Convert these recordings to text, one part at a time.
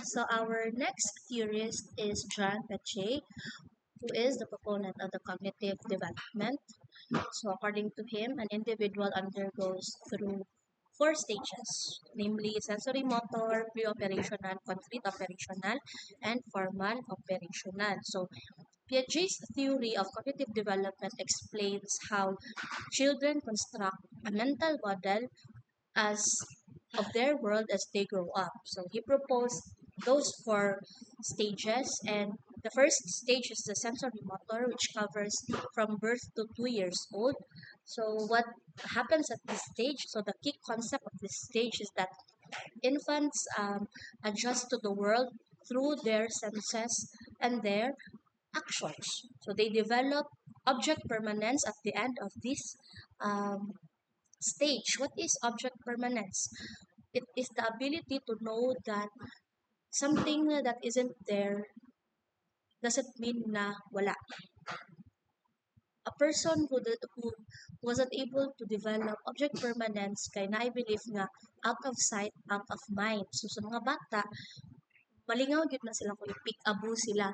So our next theorist is John Peche, who is the proponent of the cognitive development. So according to him, an individual undergoes through four stages, namely sensory motor, pre-operational, concrete operational, and formal operational. So Piaget's theory of cognitive development explains how children construct a mental model as of their world as they grow up. So he proposed those four stages, and the first stage is the sensory motor, which covers from birth to 2 years old. So what happens at this stage? So the key concept of this stage is that infants adjust to the world through their senses and their actions. So they develop object permanence at the end of this um, stage. What is object permanence? It is the ability to know that something that isn't there doesn't mean na wala. A person who wasn't able to develop object permanence kay na I believe nga out of sight, out of mind. So sa mga bata, malingaw gyud na sila kung i-pick-abo sila.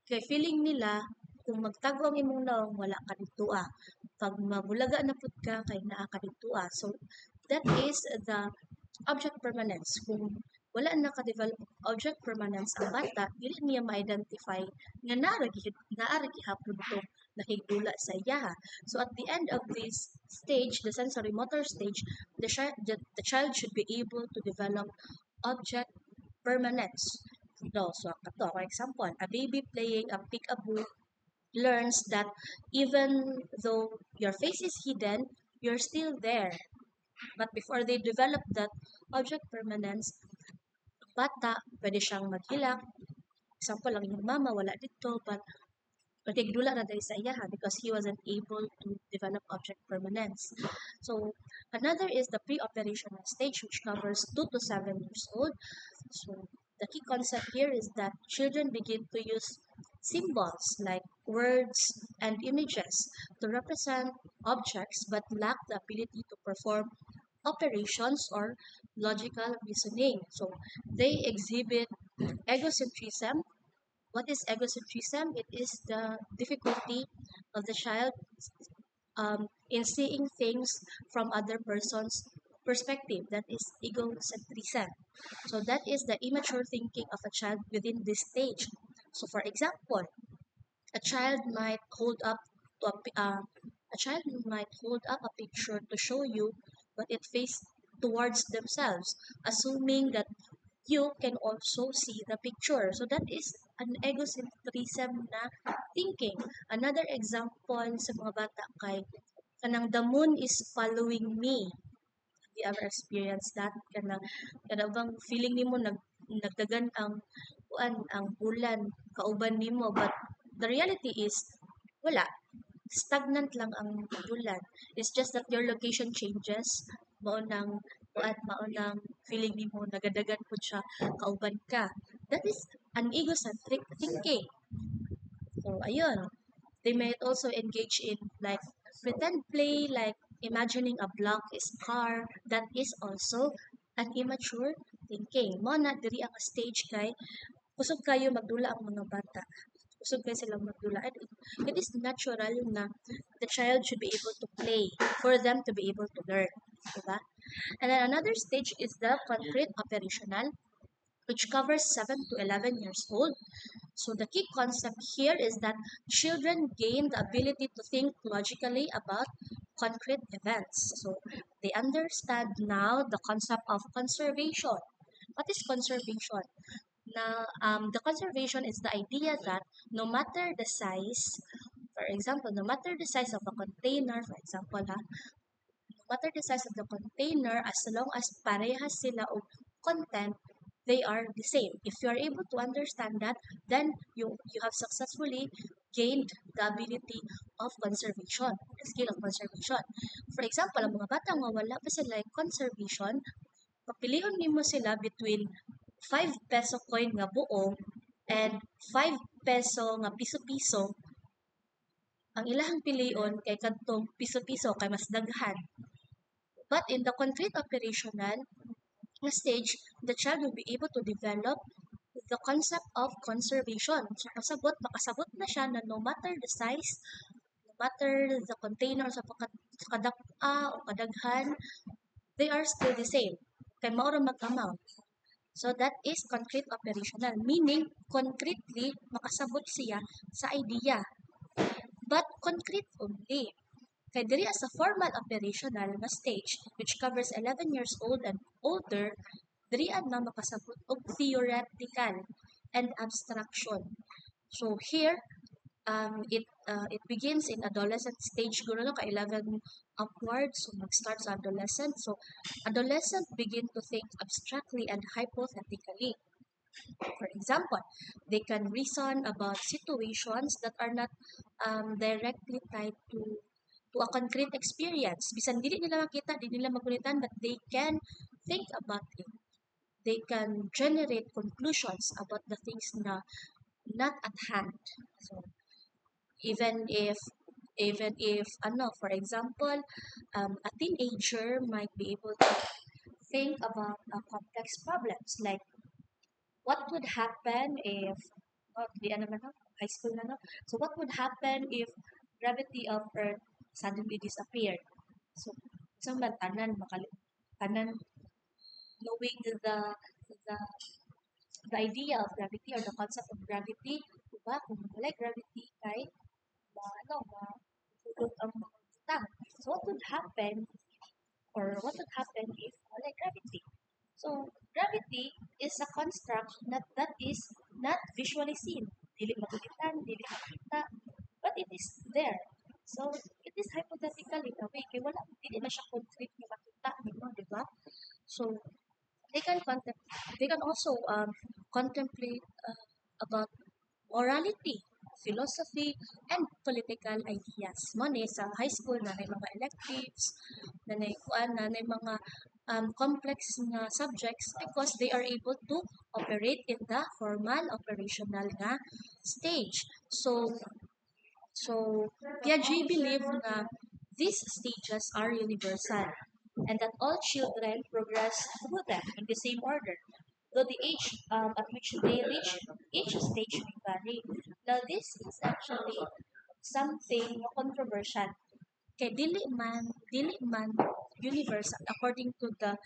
Kay feeling nila kung magtago ang imong naong wala ka dito ah. Pag mabulaga na pud ka kay naa ka dito ah. So that is the object permanence. Kung wala na ka-develop object permanence ang bata, dili niya ma-identify nga naara gihapon to nakigdula sa iya. So at the end of this stage, the sensory motor stage, the child should be able to develop object permanence. No, so kato for example, a baby playing a peek-a-boo learns that even though your face is hidden, you're still there. But before they develop that object permanence, bata, pwede siyang maghilak. Example lang yung mama, wala dito, but nagigdula na dahil sa iyaha because he wasn't able to develop object permanence. So, another is the pre-operational stage, which covers 2 to 7 years old. So, the key concept here is that children begin to use symbols like words and images to represent objects but lack the ability to perform operations or logical reasoning. So they exhibit egocentrism. What is egocentrism? It is the difficulty of the child in seeing things from other person's perspective. That is egocentrism. So that is the immature thinking of a child within this stage. So for example, a child might hold up to a child might hold up a picture to show you, but it faces towards themselves, assuming that you can also see the picture. So that is an egocentrism na thinking. Another example sa mga bata kay kanang the moon is following me. Have you ever experienced that? Kanang bang feeling nimo nagdagan ang bulan kauban nimo, but the reality is wala, stagnant lang ang bulan. It's just that your location changes. Mao nang feeling nimo nagadagan pud siya kauban ka. That is an egocentric thinking. So ayun, they might also engage in like pretend play, like imagining a block is car. That is also an immature thinking. Mo na diri ang stage kay kusog kayo magdula ang mga bata. Kusog kayo silang magdula. And it is natural na the child should be able to play for them to be able to learn. Diba? And then another stage is the concrete operational, which covers 7 to 11 years old. So the key concept here is that children gain the ability to think logically about concrete events. So they understand now the concept of conservation. What is conservation? Now, the conservation is the idea that no matter the size, for example, no matter the size of a container, for example, no matter the size of the container, as long as parehas sila o content, they are the same. If you are able to understand that, then you have successfully gained the ability of conservation, the skill of conservation. For example, ang mga bata nga wala pa sila yung conservation, papilion nimo sila between 5 peso coin nga buo and 5 peso nga piso-piso, ang ilahang pilion kay kadtong piso-piso kay mas daghan. But in the concrete operational stage, the child will be able to develop the concept of conservation. So makasabot na siya na no matter the size, no matter the container sa kadaka o kadaghan, they are still the same. Kay mao ra mag-amount. So that is concrete operational, meaning concretely makasabot siya sa idea, but concrete only. Kay diri as a formal operational nga stage which covers 11 years old and older, diri na makasabot og theoretical and abstraction. So here, it begins in adolescent stage siguro no ka 11 upwards, so mag-start sa adolescent. So adolescent begin to think abstractly and hypothetically. For example, they can reason about situations that are not directly tied to a concrete experience. Bisan dili nila makita, di nila magulitan, but they can think about it. They can generate conclusions about the things na not at hand. So even if for example, a teenager might be able to think about complex problems like what would happen if di ano man no? High school na no? So what would happen if gravity of Earth suddenly disappeared? So tanan tanan knowing the the idea of gravity or the concept of gravity, diba? Kung wala gravity kay mahulog ang mga butang. So what would happen what would happen if wala gravity? So gravity is a construct that is not visually seen. Dili magulitan, dili makita, but it is there. So it is hypothetical in a way. Kaya wala, dili na siya concrete na makita nimo, di ba? So they can also contemplate about morality, philosophy, and political ideas. Money sa high school na may mga electives, na may mga complex nga subjects because they are able to operate in the formal operational nga stage. So Piaget believed na these stages are universal and that all children progress through them in the same order, though the age at which they reach each stage may vary. Now, this is actually something controversial. Kay dili man universal according to the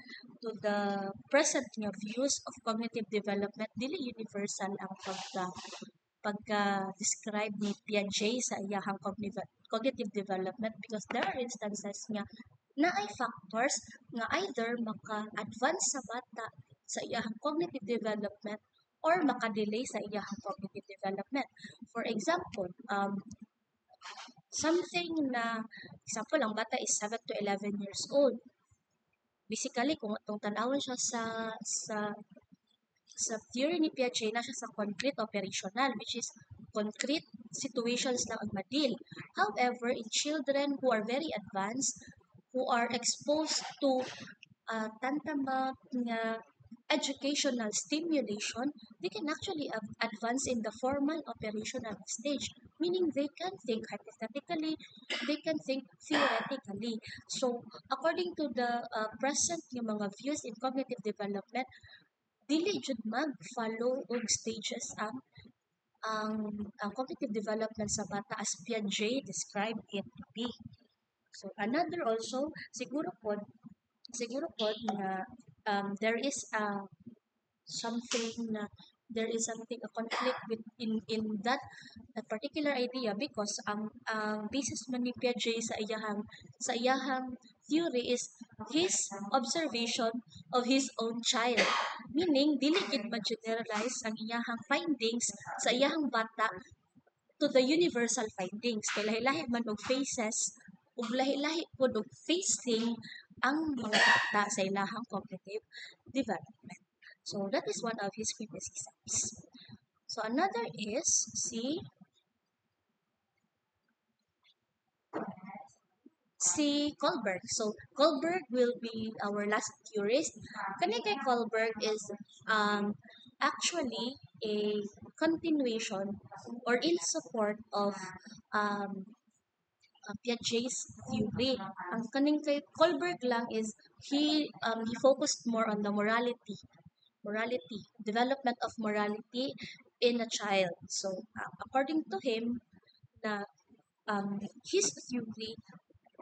present nga views of cognitive development, dili universal ang pagka-describe ni Piaget sa iyahang cognitive development because there are instances nga naay factors nga either maka-advance sa bata sa iyahang cognitive development or maka-delay sa iyahang cognitive development. For example, something na, example, ang bata is 7 to 11 years old. Basically, kung itong tanawin siya sa theory ni Piaget na siya sa concrete operational, which is concrete situations lang ang madil. However, in children who are very advanced, who are exposed to tantamount nga educational stimulation, they can actually advance in the formal operational stage, meaning they can think hypothetically, they can think theoretically. So, according to the present yung mga views in cognitive development, dili jud mag-follow og stages ang cognitive development sa bata as Piaget described it to be. So another also siguro pod na there is something na there is something a conflict in that particular idea because ang basis man ni Piaget sa iyahang theory is his observation of his own child, meaning dili gid ma-generalize ang iyahang findings sa iyahang bata to the universal findings kay lahi-lahi man og phases ug lahi-lahi pod og facing ang mga bata sa ilahang cognitive development. So that is one of his criticisms. So another is si Kohlberg. So Kohlberg will be our last theorist. Kani kay Kohlberg is actually a continuation or in support of um, Piaget's theory. Ang kaning kay Kohlberg lang is he focused more on the morality morality, development of morality in a child. So, according to him, na his theory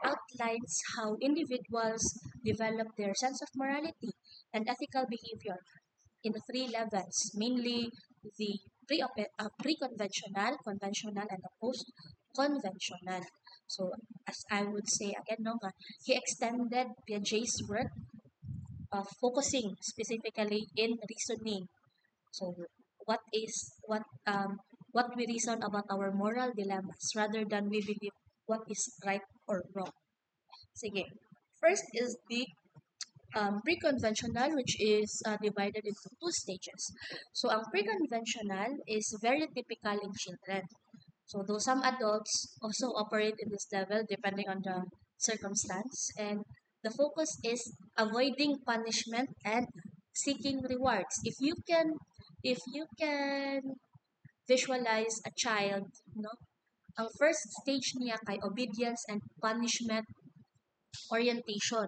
outlines how individuals develop their sense of morality and ethical behavior in three levels, mainly the pre-conventional, conventional, and the post-conventional. So, as I would say again, no, he extended Piaget's work focusing specifically in reasoning. So, what we reason about our moral dilemmas rather than we believe what is right or wrong. Sige. First is the pre-conventional, which is divided into two stages. So, ang pre-conventional is very typical in children. So, though some adults also operate in this level depending on the circumstance, and the focus is avoiding punishment and seeking rewards. If you can visualize a child, no, ang first stage niya kay obedience and punishment orientation.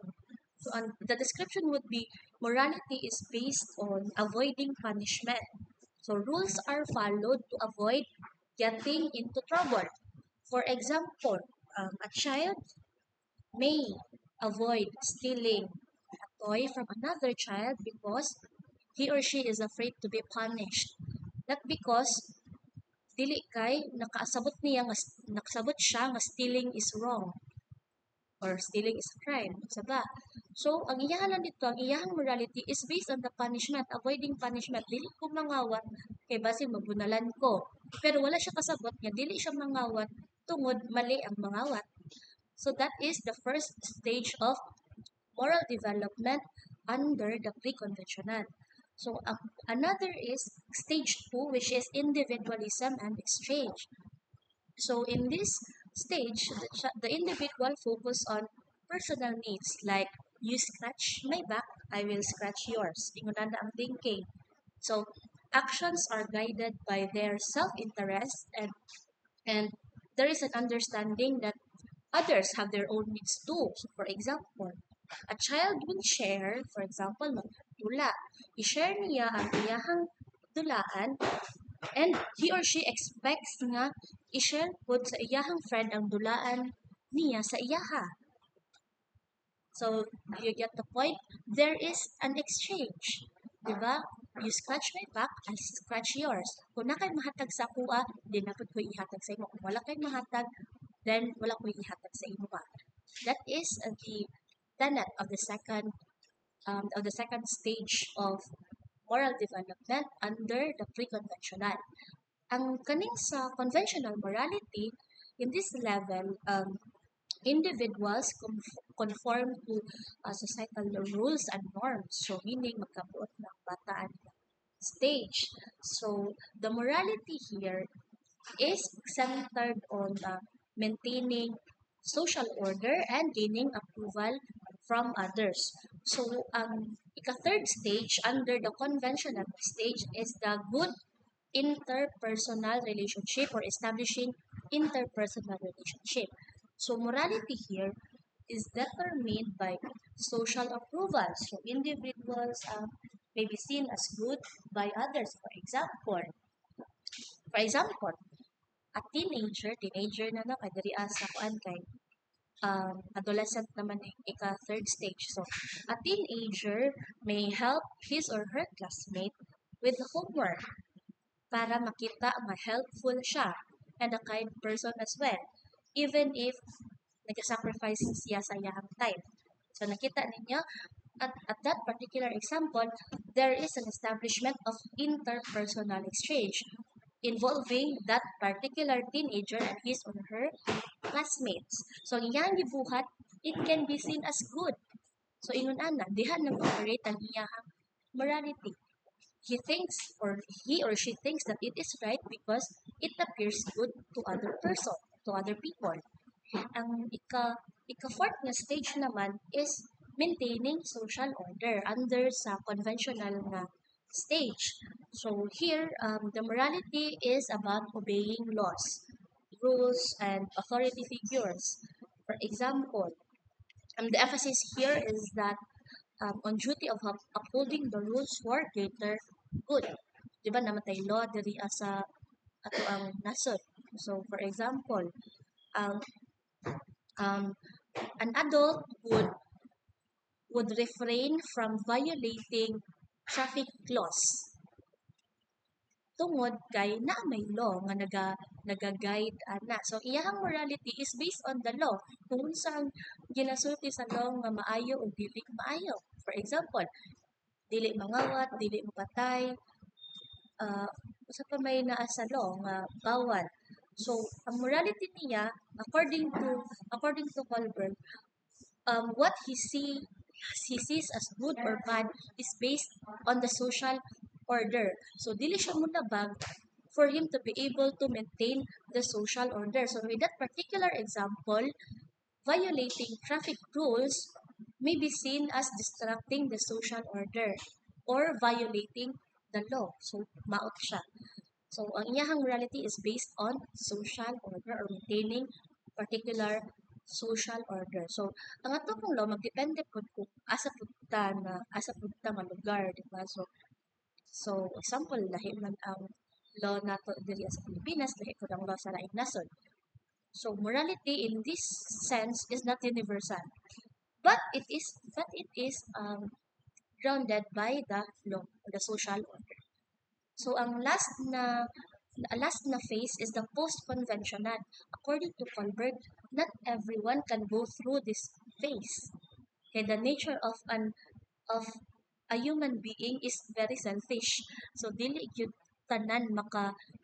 So, the description would be morality is based on avoiding punishment. So, rules are followed to avoid getting into trouble. For example, a child may avoid stealing a toy from another child because he or she is afraid to be punished. Not because dili kay nakasabot siya nga stealing is wrong or stealing is a crime, saba. So, ang iyahan dito, ang iyahang morality is based on the punishment, avoiding punishment. Dili ko mangawat, kay base mabunalan ko. Pero wala siya kasabot nga, dili siya mangawat, tungod mali ang mangawat. So, that is the first stage of moral development under the pre-conventional. So, another is stage 2, which is individualism and exchange. So in this stage, the individual focus on personal needs like you scratch my back, I will scratch yours. Ingunan na ang thinking. So actions are guided by their self-interest and there is an understanding that others have their own needs too. So for example, a child will share, for example, magdula. I-share niya ang iyahang dulaan and he or she expects nga i-share pod sa iyahang friend ang dulaan niya sa iyaha. So, you get the point? There is an exchange. Diba? You scratch my back, I scratch yours. Kung na kay mahatag sa kuha, di na po ko ihatag sa imo. Kung wala kay mahatag, then wala ko ihatag sa imo pa. That is the tenet of the second stage of moral development under the pre-conventional. Ang kaning sa conventional morality, in this level, individuals conform to societal rules and norms. So, meaning magkabuot ng bataan stage. So, the morality here is centered on maintaining social order and gaining approval from others. So, ika-third stage under the conventional stage is the good interpersonal relationship or establishing interpersonal relationship. So morality here is determined by social approval. So individuals may be seen as good by others. For example, a teenager na no, kay diri sa kuan kay adolescent naman ika third stage. So a teenager may help his or her classmate with homework para makita nga helpful siya and a kind person as well. Even if nag-sacrifice siya sa iyang time. So nakita ninyo, at that particular example, there is an establishment of interpersonal exchange involving that particular teenager and his or her classmates. So ang iyang gibuhat, it can be seen as good. So ingon ana, diha nag-operate ang iyang morality. He or she thinks that it is right because it appears good to to other people. Ang ika-fourth na stage naman is maintaining social order under sa conventional na stage. So here, the morality is about obeying laws, rules, and authority figures. For example, the emphasis here is that on duty of upholding the rules for greater good. Di ba namatay law diri sa ato ang nasod. So for example, ang um, an adult would refrain from violating traffic laws tungod kay naa may law nga naga-guide ana. So iyahang morality is based on the law. Kung unsa ang ginasulti sa law nga maayo o dili maayo. For example, dili mangawat, dili mapatay, usa pa may naa sa law nga bawal. So ang morality niya according to Colbert, what he sees as good or bad is based on the social order. So dili siya munabag for him to be able to maintain the social order. So with that particular example, violating traffic rules may be seen as disrupting the social order or violating the law. So maot siya. So ang iyahang morality is based on social order or maintaining particular social order. So ang ato pong law magdepende pud kung asa pud ta nga lugar, di ba? So example lahi man ang law nato diri sa Pilipinas, lahi pud ang law sa laing nasod. So morality in this sense is not universal, but it is grounded by the law or the social order. So ang last na phase is the post-conventional. According to Colbert, not everyone can go through this phase. Okay, the nature of a human being is very selfish. So dili gyud tanan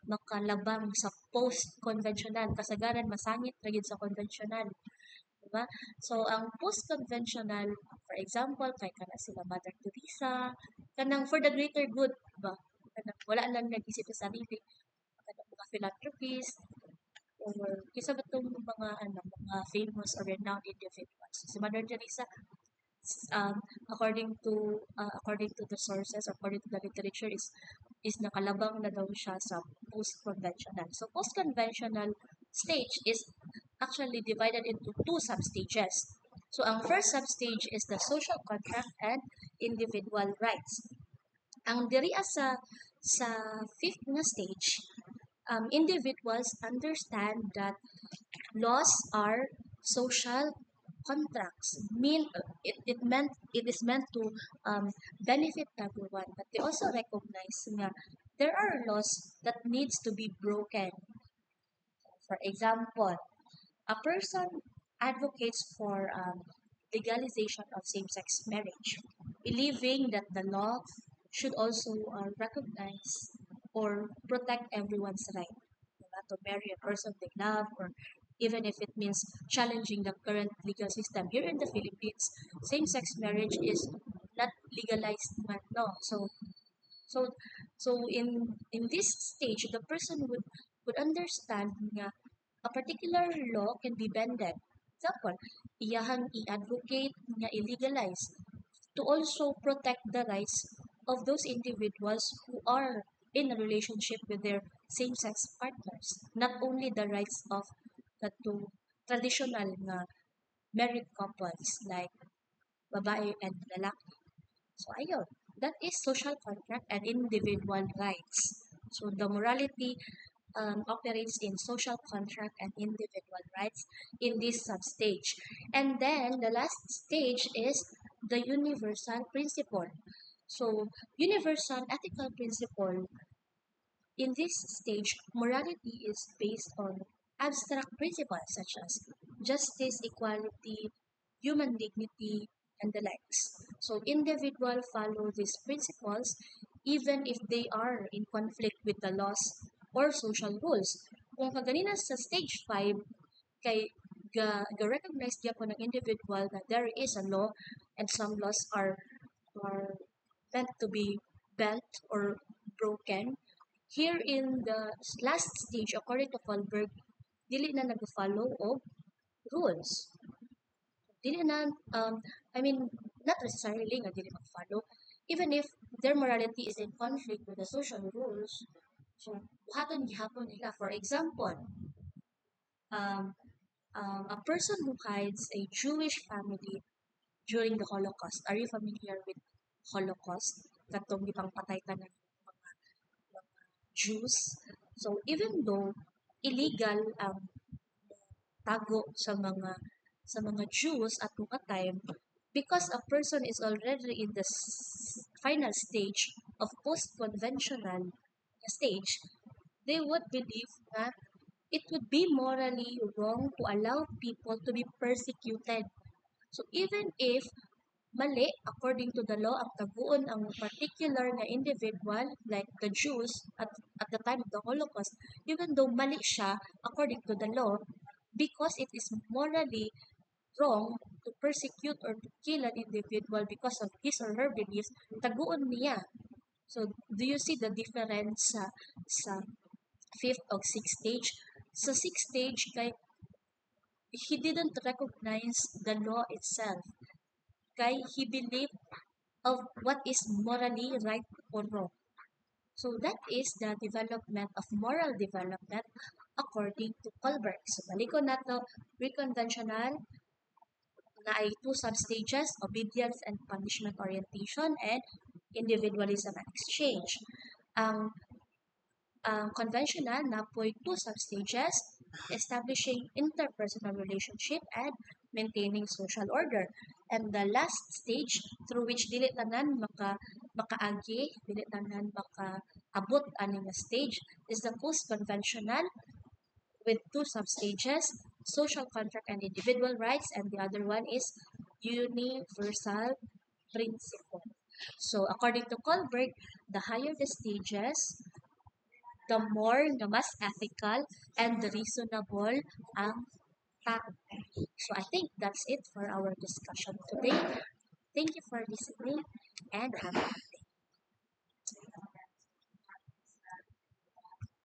makalabang sa post-conventional. Kasagaran masangit ra gyud sa conventional. Diba? So ang post-conventional, for example, kay kana sila Mother Teresa, kanang for the greater good, ba? Kanang wala lang nag-isip sa sarili, kanang mga philanthropist, or kisa ba itong mga famous or renowned individuals. Si Mother Teresa, um, according to the sources, according to the literature, is nakalabang na daw siya sa post-conventional. So post-conventional stage is actually divided into two substages. So ang first substage is the social contract and individual rights. Ang diri sa fifth na stage, individuals understand that laws are social contracts. It is meant to benefit everyone, but they also recognize nga there are laws that needs to be broken. For example, a person advocates for legalization of same-sex marriage, believing that the law should also recognize or protect everyone's right, to marry a person they love, or even if it means challenging the current legal system. Here in the Philippines, same-sex marriage is not legalized man, no. So in this stage, the person would understand nga a particular law can be bended. Example, iyahang i-advocate nga illegalize to also protect the rights of those individuals who are in a relationship with their same-sex partners. Not only the rights of the two traditional nga married couples like babae and lalaki. So ayun, that is social contract and individual rights. So the morality operates in social contract and individual rights in this substage. And then the last stage is the universal principle. So universal ethical principle, in this stage, morality is based on abstract principles such as justice, equality, human dignity, and the likes. So individuals follow these principles even if they are in conflict with the laws or social rules. Kung kaganina sa stage 5, kay ga-recognize niya po ng individual that there is a law and some laws are meant to be bent or broken. Here in the last stage, according to Colberg, dili na nag-follow of rules. Dili na, I mean, not necessarily nga dili mag-follow. Even if their morality is in conflict with the social rules, so buhaton gihapon nila. For example, um, a person who hides a Jewish family during the Holocaust. Are you familiar with Holocaust? Katong gipang patay ka ng mga Jews. So even though illegal ang tago sa mga Jews at mga time, because a person is already in the final stage of post-conventional stage, they would believe that it would be morally wrong to allow people to be persecuted. So even if mali according to the law ang taguon ang particular na individual like the Jews at the time of the Holocaust, even though mali siya according to the law, because it is morally wrong to persecute or to kill an individual because of his or her beliefs, taguon niya. So do you see the difference sa fifth o sixth stage? Sa sixth stage kay he didn't recognize the law itself. Kay he believed of what is morally right or wrong. So that is the development of moral development according to Kohlberg. So balikon nato, pre-conventional na ay two substages, obedience and punishment orientation and individualism and exchange. Ang conventional na po two substages, establishing interpersonal relationship and maintaining social order. And the last stage through which dili tanan makaagi, dili tanan makaabot ani nga stage is the post-conventional with two substages, social contract and individual rights, and the other one is universal principle. So according to Kohlberg, the higher the stages, the more the mas ethical and reasonable ang tao. So I think that's it for our discussion today. Thank you for listening and have a